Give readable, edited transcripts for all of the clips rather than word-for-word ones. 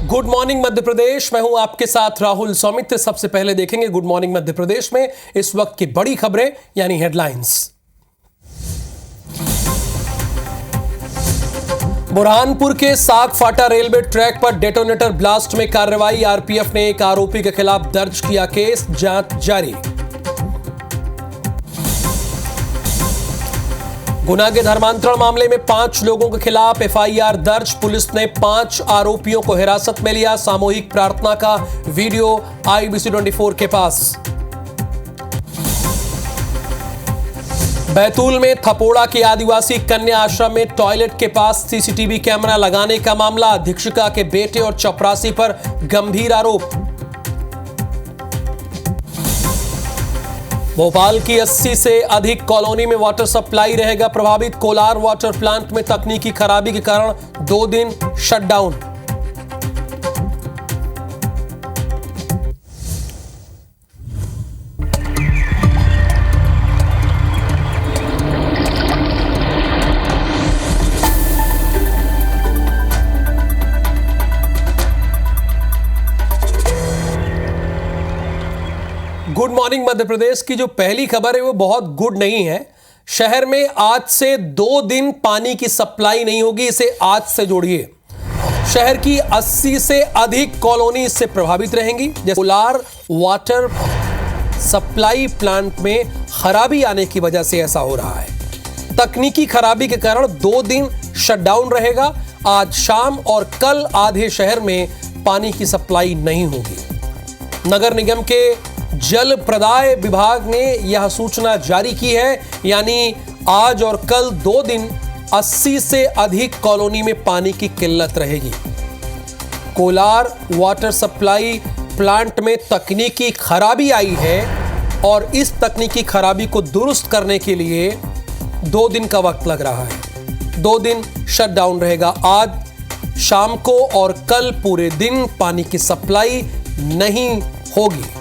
Good morning Madhya Pradesh. मैं हूं आपके साथ राहुल सौमित्र। सबसे पहले देखेंगे गुड मॉर्निंग मध्य प्रदेश में इस वक्त की बड़ी खबरें यानी हेडलाइंस। बुरहानपुर के साग फाटा रेलवे ट्रैक पर डेटोनेटर ब्लास्ट में कार्रवाई। आरपीएफ ने एक आरोपी के खिलाफ दर्ज किया केस, जांच जारी। गुना के धर्मांतरण मामले में 5 लोगों के खिलाफ एफआईआर दर्ज। पुलिस ने 5 आरोपियों को हिरासत में लिया। सामूहिक प्रार्थना का वीडियो IBC 24 के पास। बैतूल में थपोड़ा के आदिवासी कन्या आश्रम में टॉयलेट के पास सीसीटीवी कैमरा लगाने का मामला। अधीक्षिका के बेटे और चपरासी पर गंभीर आरोप। भोपाल की 80 से अधिक कॉलोनी में वाटर सप्लाई रहेगा प्रभावित। कोलार वाटर प्लांट में तकनीकी खराबी के कारण 2 दिन shutdown. Good morning Madhya Pradesh की जो पहली खबर है वो बहुत गुड नहीं है। शहर में आज से 2 दिन पानी की सप्लाई नहीं होगी। इसे आज से जोड़िए। शहर की 80 से अधिक कॉलोनी इससे प्रभावित रहेंगी। जैसे कोलार वाटर सप्लाई प्लांट में खराबी आने की वजह से ऐसा हो रहा है। तकनीकी खराबी के कारण 2 दिन शटडाउन रहेगा। आज शाम और कल आधे शहर में पानी की सप्लाई नहीं होगी। नगर निगम के जल प्रदाय विभाग ने यह सूचना जारी की है, यानी आज और कल 2 दिन 80 से अधिक कॉलोनी में पानी की किल्लत रहेगी। कोलार वाटर सप्लाई प्लांट में तकनीकी खराबी आई है और इस तकनीकी खराबी को दुरुस्त करने के लिए 2 दिन का वक्त लग रहा है। 2 दिन शटडाउन रहेगा। आज शाम को और कल पूरे दिन पानी की सप्लाई नहीं होगी।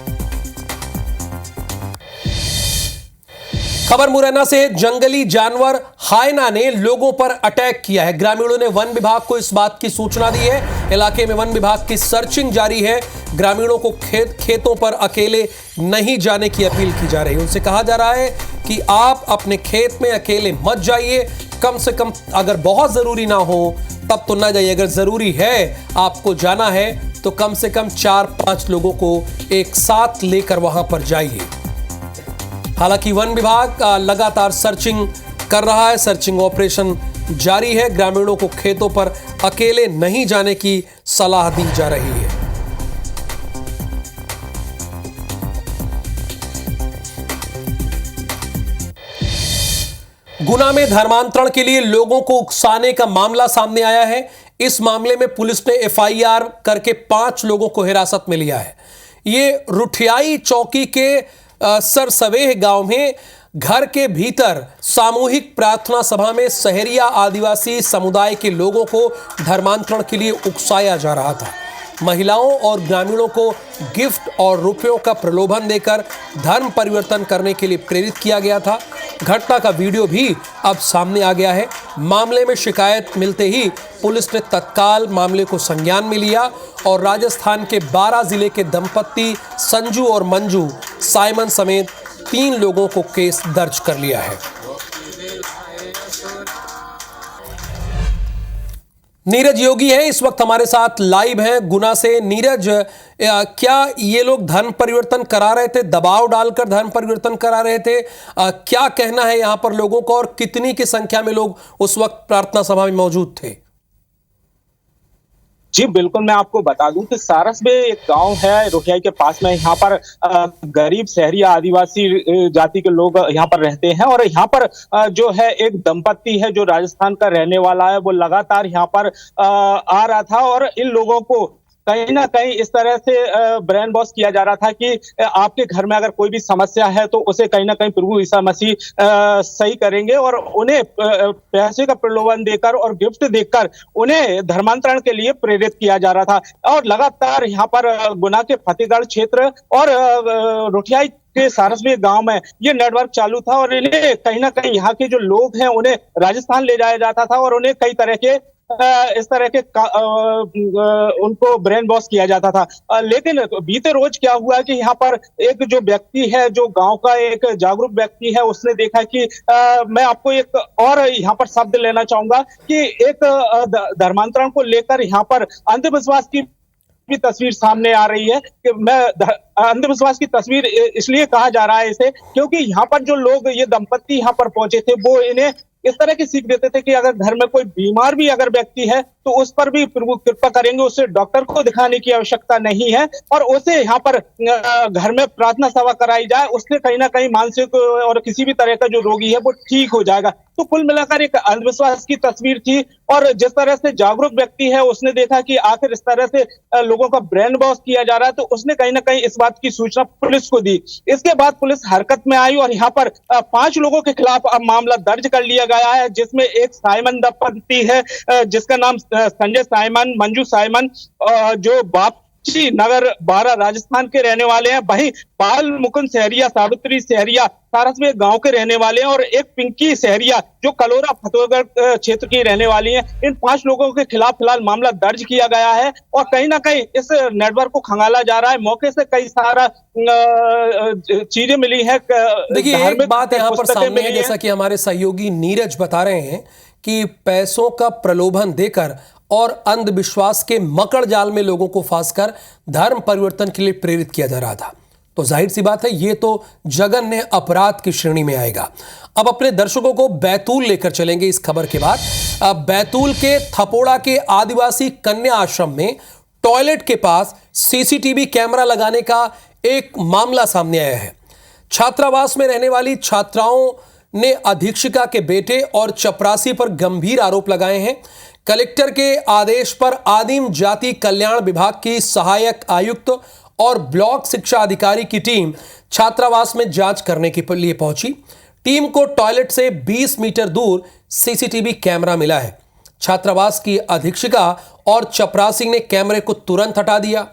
खबर मुरैना से। जंगली जानवर हायना ने लोगों पर अटैक किया है। ग्रामीणों ने वन विभाग को इस बात की सूचना दी है। इलाके में वन विभाग की सर्चिंग जारी है। ग्रामीणों को खेतों पर अकेले नहीं जाने की अपील की जा रही है। उनसे कहा जा रहा है कि आप अपने खेत में अकेले मत जाइए। कम से कम अगर बहुत जरूरी ना हो तब तो ना जाइए। अगर जरूरी है आपको जाना है तो कम से कम 4-5 लोगों को एक साथ लेकर वहां पर जाइए। हालांकि वन विभाग लगातार सर्चिंग कर रहा है। सर्चिंग ऑपरेशन जारी है। ग्रामीणों को खेतों पर अकेले नहीं जाने की सलाह दी जा रही है। गुना में धर्मांतरण के लिए लोगों को उकसाने का मामला सामने आया है। इस मामले में पुलिस ने एफआईआर करके 5 लोगों को हिरासत में लिया है। ये रुठियाई चौकी के सरसवेह गांव में घर के भीतर सामूहिक प्रार्थना सभा में सहरिया आदिवासी समुदाय के लोगों को धर्मांतरण के लिए उकसाया जा रहा था। महिलाओं और ग्रामीणों को गिफ्ट और रुपयों का प्रलोभन देकर धर्म परिवर्तन करने के लिए प्रेरित किया गया था। घटना का वीडियो भी अब सामने आ गया है। मामले में शिकायत मिलते ही पुलिस ने तत्काल मामले को संज्ञान में लिया और राजस्थान के 12 जिले के दंपत्ति संजू और मंजू साइमन समेत 3 लोगों को केस दर्ज कर लिया है। नीरज योगी है इस वक्त हमारे साथ लाइव हैं गुना से। नीरज, क्या ये लोग धर्म परिवर्तन करा रहे थे, दबाव डालकर धर्म परिवर्तन करा रहे थे? क्या कहना है यहां पर लोगों का और कितनी की संख्या में लोग उस वक्त प्रार्थना सभा में मौजूद थे? जी बिल्कुल, मैं आपको बता दूं कि सारस में एक गांव है रुठियाई के पास में। यहाँ पर गरीब शहरी आदिवासी जाति के लोग यहाँ पर रहते हैं और यहाँ पर जो है एक दंपत्ति है जो राजस्थान का रहने वाला है। वो लगातार यहाँ पर आ रहा था और इन लोगों को कहीं ना कहीं इस तरह से ब्रेन वॉश किया जा रहा था कि आपके घर में अगर कोई भी समस्या है तो उसे कहीं ना कहीं प्रभु ईसा मसीह सही करेंगे और उन्हें पैसे का प्रलोभन देकर और गिफ्ट देकर उन्हें धर्मांतरण के लिए प्रेरित किया जा रहा था। और लगातार यहाँ पर गुना के फतेहगढ़ क्षेत्र और रुठियाई के सारसवी गांव में ये नेटवर्क चालू था और इन्हें कहीं ना कहीं यहाँ के जो लोग हैं उन्हें राजस्थान ले जाया जाता था और उन्हें कई तरह के इस तरह के उनको ब्रेन वॉश किया जाता था। लेकिन बीते रोज क्या हुआ कि यहाँ पर एक जो व्यक्ति है, जो गांव का एक जागरूक व्यक्ति है, उसने देखा कि मैं आपको एक और यहाँ पर शब्द लेना चाहूंगा कि एक धर्मांतरण को लेकर यहाँ पर अंधविश्वास की भी तस्वीर सामने आ रही है। कि मैं अंधविश्वास की तस्वीर इसलिए कहा जा रहा है इसे, क्योंकि यहाँ पर जो लोग, ये दंपत्ति यहाँ पर पहुंचे थे, वो इन्हें इस तरह की सीख देते थे कि अगर घर में कोई बीमार भी अगर व्यक्ति है तो उस पर भी प्रभु कृपा करेंगे, उसे डॉक्टर को दिखाने की आवश्यकता नहीं है और उसे यहाँ पर घर में प्रार्थना सभा कराई जाए, उससे कहीं ना कहीं मानसिक और किसी भी तरह का जो रोगी है वो ठीक हो जाएगा। तो कुल मिलाकर एक अंधविश्वास की तस्वीर थी और जिस तरह से जागरूक व्यक्ति है उसने देखा कि आखिर इस तरह से लोगों का ब्रेन वॉश किया जा रहा है, तो उसने कहीं ना कहीं इस बात की सूचना पुलिस को दी। इसके बाद पुलिस हरकत में आई और यहाँ पर 5 लोगों के खिलाफ अब मामला दर्ज कर लिया गया है, जिसमें एक साइमन दंपति है जिसका नाम संजय साइमन, मंजू साइमन, जो बापची नगर 12 राजस्थान के रहने वाले हैं। वहीं बाल मुकुंद सहरिया, सावित्री सहरिया सारसबे गांव के रहने वाले हैं और एक पिंकी सहरिया जो कलोरा फतेहगढ़ क्षेत्र की रहने वाली हैं। इन 5 लोगों के खिलाफ फिलहाल मामला दर्ज किया गया है और कहीं ना कहीं इस नेटवर्क को खंगाला जा रहा है। मौके से कई सारा चीजें मिली है। देखिए, एक बात यहाँ पर सामने है, जैसा कि हमारे सहयोगी नीरज बता रहे हैं कि पैसों का प्रलोभन देकर और अंधविश्वास के मकड़ जाल में लोगों को फांसकर धर्म परिवर्तन के लिए प्रेरित किया जा रहा था। तो जाहिर सी बात है, ये तो जघन्य अपराध की श्रेणी में आएगा। अब अपने दर्शकों को बैतूल लेकर चलेंगे इस खबर के बाद। अब बैतूल के थपोड़ा के आदिवासी कन्या आश्रम में टॉयलेट के पास सीसीटीवी कैमरा लगाने का एक मामला सामने आया है। छात्रावास में रहने वाली छात्राओं ने अधीक्षिका के बेटे और चपरासी पर गंभीर आरोप लगाए हैं। कलेक्टर के आदेश पर आदिम जाति कल्याण विभाग की सहायक आयुक्त और ब्लॉक शिक्षा अधिकारी की टीम छात्रावास में जांच करने के लिए पहुंची। टीम को टॉयलेट से 20 मीटर दूर सीसीटीवी कैमरा मिला है। छात्रावास की अधीक्षिका और चपरासी ने कैमरे को तुरंत हटा दिया।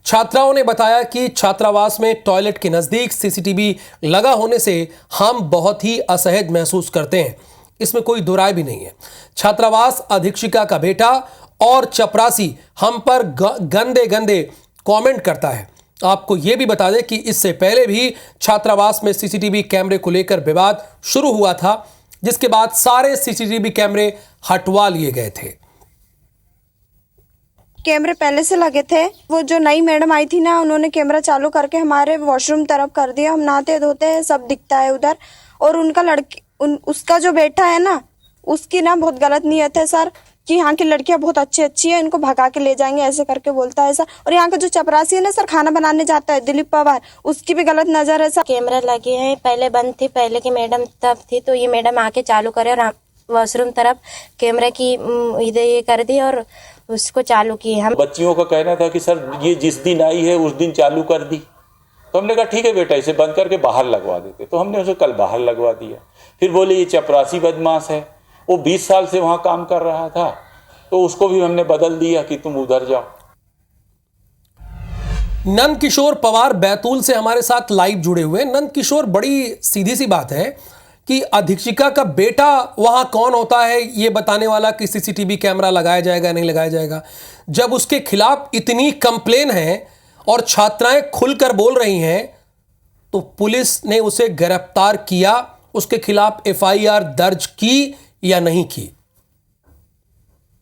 छात्राओं ने बताया कि छात्रावास में टॉयलेट के नजदीक सीसीटीवी लगा होने से हम बहुत ही असहज महसूस करते हैं, इसमें कोई दो राय भी नहीं है। छात्रावास अधीक्षिका का बेटा और चपरासी हम पर गंदे गंदे कमेंट करता है। आपको यह भी बता दें कि इससे पहले भी छात्रावास में सीसीटीवी कैमरे को लेकर विवाद शुरू हुआ था, जिसके बाद सारे सीसीटीवी कैमरे हटवा लिए गए थे। कैमरे पहले से लगे थे, वो जो नई मैडम आई थी ना, उन्होंने कैमरा चालू करके हमारे वॉशरूम तरफ कर दिया। हम नहाते धोते हैं, सब दिखता है उधर। और उनका उसका जो बेटा है ना, उसकी ना बहुत गलत नीयत है सर कि यहाँ की लड़कियां बहुत अच्छी है, इनको भगा के ले जाएंगे, ऐसे करके बोलता है सर। और यहाँ का जो चपरासी है ना सर, खाना बनाने जाता है, दिलीप पवार, उसकी भी गलत नजर है सर। कैमरा लगे हैं, पहले बंद थी, पहले की मैडम तब थी, तो ये मैडम आके चालू करे और वॉशरूम तरफ कैमरा की इधर ये कर दी और उसको चालू किए। हम बच्चियों का कहना था कि सर ये जिस दिन आई है उस दिन चालू कर दी, तो हमने कहा ठीक है बेटा, इसे बंद करके बाहर लगवा देते। तो हमने उसे कल बाहर लगवा दिया। फिर बोले ये चपरासी बदमाश है, वो 20 साल से वहां काम कर रहा था, तो उसको भी हमने बदल दिया कि तुम उधर जाओ। नंद किशोर पवार बैतूल से हमारे साथ लाइव जुड़े हुए। नंद किशोर, बड़ी सीधी सी बात है कि अधीक्षिका का बेटा वहां कौन होता है ये बताने वाला कि सीसीटीवी कैमरा लगाया जाएगा नहीं लगाया जाएगा। जब उसके खिलाफ इतनी कंप्लेन है और छात्राएं खुलकर बोल रही हैं, तो पुलिस ने उसे गिरफ्तार किया, उसके खिलाफ एफआईआर दर्ज की या नहीं की?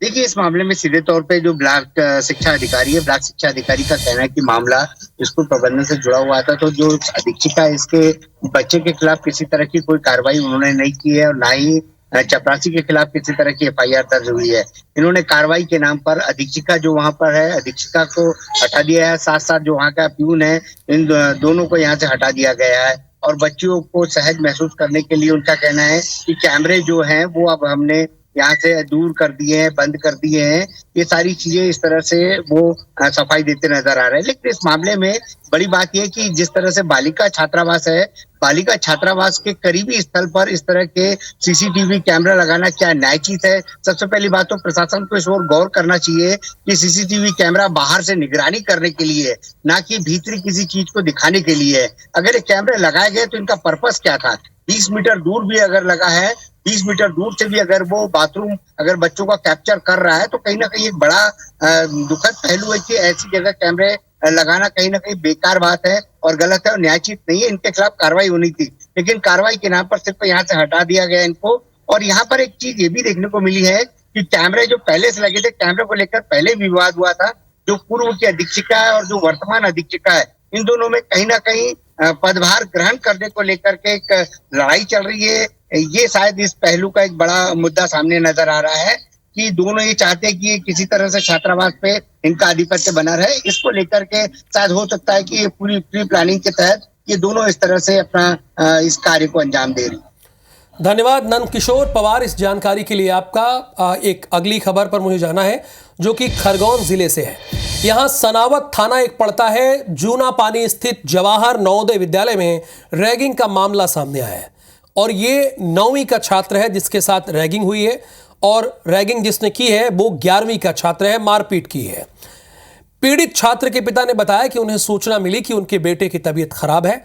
देखिए, इस मामले में सीधे तौर पे जो ब्लॉक शिक्षा अधिकारी है, ब्लॉक शिक्षा अधिकारी का कहना है कि मामला स्कूल प्रबंधन से जुड़ा हुआ था। तो जो अधीक्षिका इसके बच्चे के खिलाफ किसी तरह की कोई कार्रवाई उन्होंने नहीं की है और ना ही चपरासी के खिलाफ किसी तरह की एफआईआर दर्ज हुई है। इन्होंने कार्रवाई के नाम पर अधीक्षिका जो वहां पर है, अधीक्षिका को हटा दिया है, साथ साथ जो वहाँ का प्यून है, इन दोनों को यहाँ से हटा दिया गया है। और बच्चियों को सहज महसूस करने के लिए उनका कहना है कि कैमरे जो हैं वो अब हमने यहाँ से दूर कर दिए हैं, बंद कर दिए हैं। ये सारी चीजें इस तरह से वो सफाई देते नजर आ रहे हैं। लेकिन इस मामले में बड़ी बात यह कि जिस तरह से बालिका छात्रावास है, बालिका छात्रावास के करीबी स्थल पर इस तरह के सीसीटीवी कैमरा लगाना क्या न्याय चीज है? सबसे पहली बात तो प्रशासन को इस ओर गौर करना चाहिए कि सीसीटीवी कैमरा बाहर से निगरानी करने के लिए, ना कि भीतरी किसी चीज को दिखाने के लिए। अगर ये कैमरे लगाए गए तो इनका पर्पस क्या था? 20 मीटर दूर भी अगर लगा है 20 मीटर दूर से भी अगर वो बाथरूम अगर बच्चों का कैप्चर कर रहा है तो कहीं ना कहीं एक बड़ा दुखद पहलू है कि ऐसी जगह कैमरे लगाना कहीं ना कहीं बेकार बात है और गलत है और न्यायोचित नहीं है। इनके खिलाफ कार्रवाई होनी थी, लेकिन कार्रवाई के नाम पर सिर्फ यहाँ से हटा दिया गया इनको। और यहाँ पर एक चीज ये भी देखने को मिली है कि कैमरे जो पहले से लगे थे, कैमरे को लेकर पहले भी विवाद हुआ था। जो पूर्व की अधीक्षिका है और जो वर्तमान अधीक्षिका है, इन दोनों में कहीं ना कहीं पदभार ग्रहण करने को लेकर के एक लड़ाई चल रही है। ये शायद इस पहलू का एक बड़ा मुद्दा सामने नजर आ रहा है कि दोनों ये चाहते हैं कि किसी तरह से छात्रावास पे इनका आधिपत्य बना रहे। इसको लेकर के शायद हो सकता है कि ये पूरी प्री प्लानिंग के तहत ये दोनों इस तरह से अपना इस कार्य को अंजाम दे रही। धन्यवाद नंद किशोर पवार इस जानकारी के लिए आपका। एक अगली खबर पर मुझे जाना है जो कि खरगोन जिले से है। यहाँ सनावत थाना एक पड़ता है। जूना पानी स्थित जवाहर नवोदय विद्यालय में रैगिंग का मामला सामने आया है और ये 9वीं का छात्र है जिसके साथ रैगिंग हुई है और रैगिंग जिसने की है वो 11वीं का छात्र है, मारपीट की है। पीड़ित छात्र के पिता ने बताया कि उन्हें सूचना मिली कि उनके बेटे की तबीयत खराब है।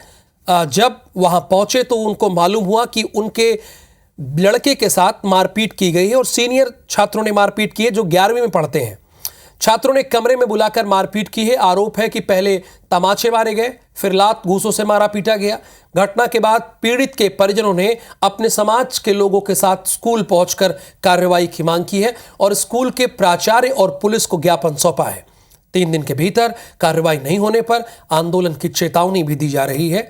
जब वहां पहुंचे तो उनको मालूम हुआ कि उनके लड़के के साथ मारपीट की गई है और सीनियर छात्रों ने मारपीट की है जो 11वीं में पढ़ते हैं। छात्रों ने कमरे में बुलाकर मारपीट की है। आरोप है कि पहले तमाचे मारे गए, फिर लात घूंसों से मारा पीटा गया। घटना के बाद पीड़ित के परिजनों ने अपने समाज के लोगों के साथ स्कूल पहुंचकर कार्रवाई की मांग की है और स्कूल के प्राचार्य और पुलिस को ज्ञापन सौंपा है। 3 दिन के भीतर कार्रवाई नहीं होने पर आंदोलन की चेतावनी भी दी जा रही है।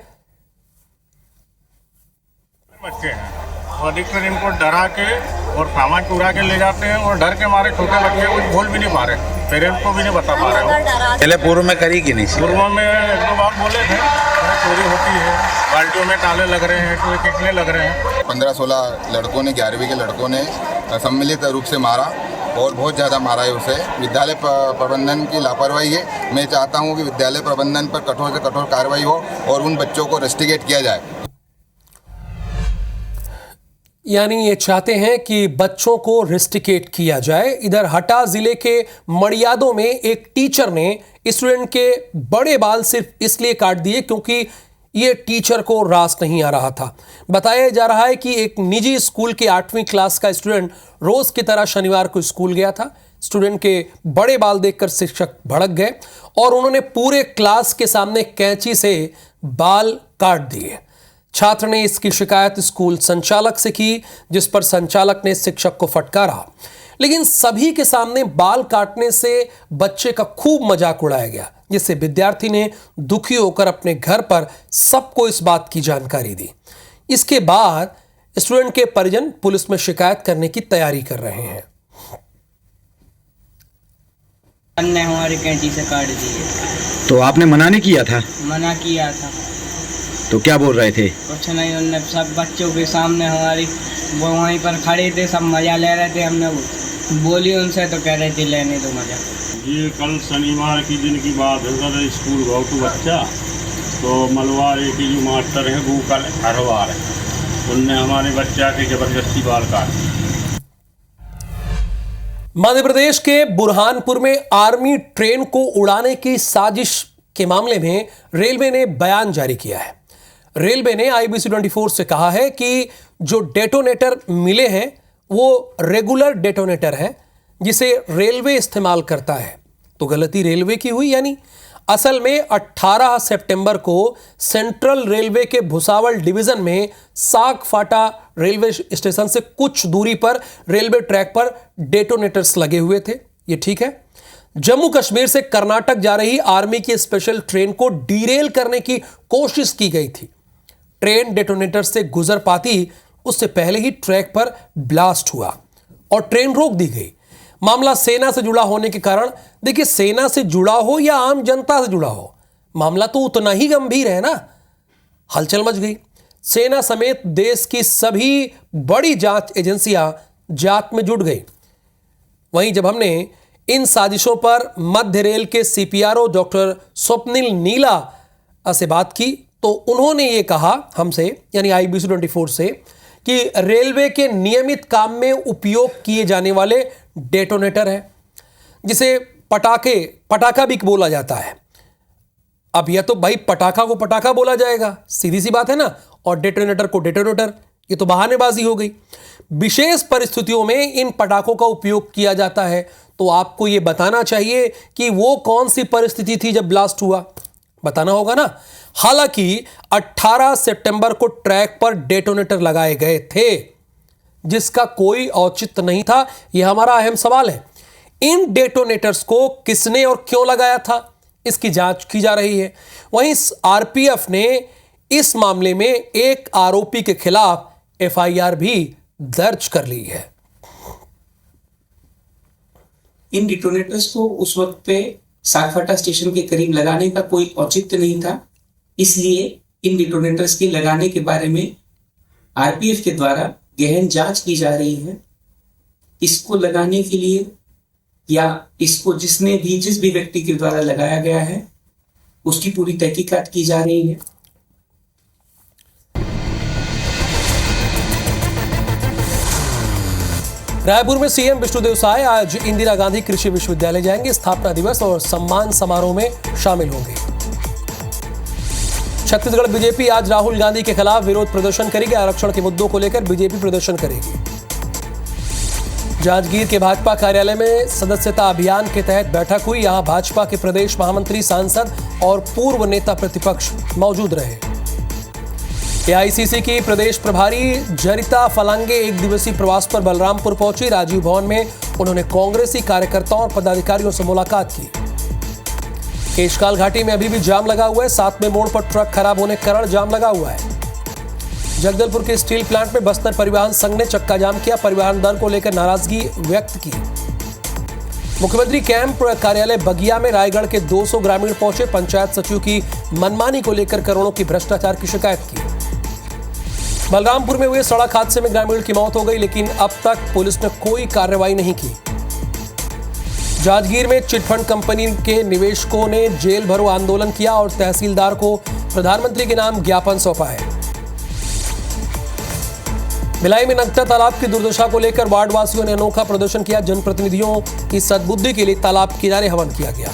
बच्चे हैं और अधिकतर इनको डरा के और सामान चुरा के ले जाते हैं और डर के मारे छोटे बच्चे कुछ बोल भी नहीं पा रहे, पेरेंट्स को भी नहीं बता पा रहे। पहले पूर्व में करी कि नहीं? पूर्व में 1-2 बार बोले थे चोरी होती है, बाल्टियों में ताले लग रहे हैं, टोए कितने लग रहे हैं। 15-16 लड़कों ने 11वीं के लड़कों ने सम्मिलित रूप से मारा और बहुत ज़्यादा मारा है उसे। विद्यालय प्रबंधन की लापरवाही है। मैं चाहता हूँ कि विद्यालय प्रबंधन पर कठोर से कठोर कार्रवाई हो और उन बच्चों को रेस्टिकेट किया जाए। यानी ये चाहते हैं कि बच्चों को रेस्टिकेट किया जाए। इधर हटा जिले के मड़ियादों में एक टीचर ने स्टूडेंट के बड़े बाल सिर्फ इसलिए काट दिए क्योंकि ये टीचर को रास नहीं आ रहा था। बताया जा रहा है कि एक निजी स्कूल के 8वीं क्लास का स्टूडेंट रोज की तरह शनिवार को स्कूल गया था। स्टूडेंट के बड़े बाल देखकर शिक्षक भड़क गए और उन्होंने पूरे क्लास के सामने कैंची से बाल काट दिए। छात्र ने इसकी शिकायत स्कूल संचालक से की, जिस पर संचालक ने शिक्षक को फटकारा। लेकिन सभी के सामने बाल काटने से बच्चे का खूब मजाक उड़ाया गया, जिससे विद्यार्थी ने दुखी होकर अपने घर पर सबको इस बात की जानकारी दी। इसके बाद स्टूडेंट के परिजन पुलिस में शिकायत करने की तैयारी कर रहे हैं। ने हमारी कैंची से काट दिए। तो आपने मना नहीं किया था? मना किया था। तो क्या बोल रहे थे? कुछ नहीं, उनने सब बच्चों के सामने हमारी वो वहीं पर खड़े थे, सब मजा ले रहे थे। हमने बोली उनसे तो कह रहे थे लेने दो मजा। ये कल शनिवार की दिन की बात है। उधर स्कूल गया तो बच्चा तो मलवारे की जो मास्टर है वो कल हरवार है, उनने हमारे बच्चा के जबरदस्ती बाल काट दिए। मध्य प्रदेश के बुरहानपुर में आर्मी ट्रेन को उड़ाने की साजिश के मामले में रेलवे ने बयान जारी किया है। रेलवे ने IBC 24 से कहा है कि जो डेटोनेटर मिले हैं वो रेगुलर डेटोनेटर है जिसे रेलवे इस्तेमाल करता है। तो गलती रेलवे की हुई। यानी असल में 18 सितंबर को सेंट्रल रेलवे के भुसावल डिवीजन में साग फाटा रेलवे स्टेशन से कुछ दूरी पर रेलवे ट्रैक पर डेटोनेटर्स लगे हुए थे। ये ठीक है। जम्मू कश्मीर से कर्नाटक जा रही आर्मी की स्पेशल ट्रेन को डीरेल करने की कोशिश की गई थी। ट्रेन डेटोनेटर से गुजर पाती उससे पहले ही ट्रैक पर ब्लास्ट हुआ और ट्रेन रोक दी गई। मामला सेना से जुड़ा होने के कारण, देखिए सेना से जुड़ा हो या आम जनता से जुड़ा हो, मामला तो उतना ही गंभीर है ना। हलचल मच गई। सेना समेत देश की सभी बड़ी जांच एजेंसियां जांच में जुट गई। वहीं जब हमने इन साजिशों पर मध्य रेल के CPRO डॉक्टर स्वप्निल नीला से बात की तो उन्होंने ये कहा हमसे, यानी IBC 24 से, कि रेलवे के नियमित काम में उपयोग किए जाने वाले डेटोनेटर है जिसे पटाखा भी बोला जाता है। अब यह तो भाई पटाखा को पटाखा बोला जाएगा, सीधी सी बात है ना, और डेटोनेटर को डेटोनेटर, ये तो बहानेबाजी हो गई। विशेष परिस्थितियों में इन पटाखों का उपयोग किया जाता है, तो आपको ये बताना चाहिए कि वो कौन सी परिस्थिति थी जब ब्लास्ट हुआ, बताना होगा ना। हालांकि 18 सितंबर को ट्रैक पर डेटोनेटर लगाए गए थे, जिसका कोई औचित्य नहीं था। यह हमारा अहम सवाल है। इन डेटोनेटर्स को किसने और क्यों लगाया था, इसकी जांच की जा रही है। वहीं आरपीएफ ने इस मामले में एक आरोपी के खिलाफ एफआईआर भी दर्ज कर ली है। इन डिटोनेटर्स को उस वक्त पे सागफाटा स्टेशन के करीब लगाने का कोई औचित्य नहीं था, इसलिए इन डिटोनेटर्स के लगाने के बारे में आरपीएफ के द्वारा गहन जांच की जा रही है। इसको लगाने के लिए या इसको जिस भी व्यक्ति के द्वारा लगाया गया है उसकी पूरी तहकीकात की जा रही है। रायपुर में सीएम विष्णुदेव साय आज इंदिरा गांधी कृषि विश्वविद्यालय जाएंगे। स्थापना दिवस और सम्मान समारोह में शामिल होंगे। छत्तीसगढ़ बीजेपी आज राहुल गांधी के खिलाफ विरोध प्रदर्शन करेगी। आरक्षण के मुद्दों को लेकर बीजेपी प्रदर्शन करेगी। जांजगीर के भाजपा कार्यालय में सदस्यता अभियान के तहत बैठक हुई। यहां भाजपा के प्रदेश महामंत्री, सांसद और पूर्व नेता प्रतिपक्ष मौजूद रहे। एआईसीसी की प्रदेश प्रभारी जरिता फलांगे एक दिवसीय प्रवास पर बलरामपुर पहुंची। राजीव भवन में उन्होंने कांग्रेसी कार्यकर्ताओं और पदाधिकारियों से मुलाकात की। केशकाल घाटी में अभी भी जाम लगा हुआ है। 7वें मोड़ पर ट्रक खराब होने के कारण जाम लगा हुआ है। जगदलपुर के स्टील प्लांट में बस्तर परिवहन संघ ने चक्का जाम किया। परिवहन दर को लेकर नाराजगी व्यक्त की। मुख्यमंत्री कैंप कार्यालय बगिया में रायगढ़ के 200 ग्रामीण पहुंचे। पंचायत सचिव की मनमानी को लेकर करोड़ों की भ्रष्टाचार की शिकायत की। बलरामपुर में हुए सड़क हादसे में ग्रामीण की मौत हो गई, लेकिन अब तक पुलिस ने कोई कार्रवाई नहीं की। जांजगीर में चिटफंड कंपनी के निवेशकों ने जेल भरो आंदोलन किया और तहसीलदार को प्रधानमंत्री के नाम ज्ञापन सौंपा है। भिलाई में नगता तालाब की दुर्दशा को लेकर वार्ड वासियों ने अनोखा प्रदर्शन किया। जनप्रतिनिधियों की सद्बुद्धि के लिए तालाब किनारे हवन किया गया।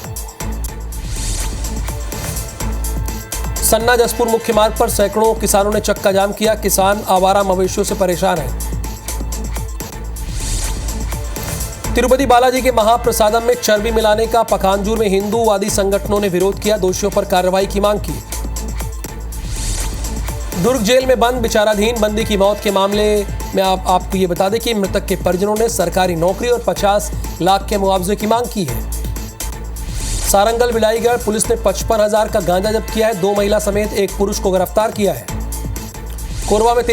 सन्ना जसपुर मुख्य मार्ग पर सैकड़ों किसानों ने चक्का जाम किया। किसान आवारा मवेशियों से परेशान हैं। तिरुपति बालाजी के महाप्रसादम में चर्बी मिलाने का पखानजूर में हिंदूवादी संगठनों ने विरोध किया। दोषियों पर कार्रवाई की मांग की। दुर्ग जेल में बंद विचाराधीन बंदी की मौत के मामले में आपको ये बता दें कि मृतक के परिजनों ने सरकारी नौकरी और 50 लाख के मुआवजे की मांग की है। सारंगल बिलाईगढ़ पुलिस ने 55,000 का गांजा जब्त किया है। 2 महिला समेत एक पुरुष को गिरफ्तार किया है। कोरबा में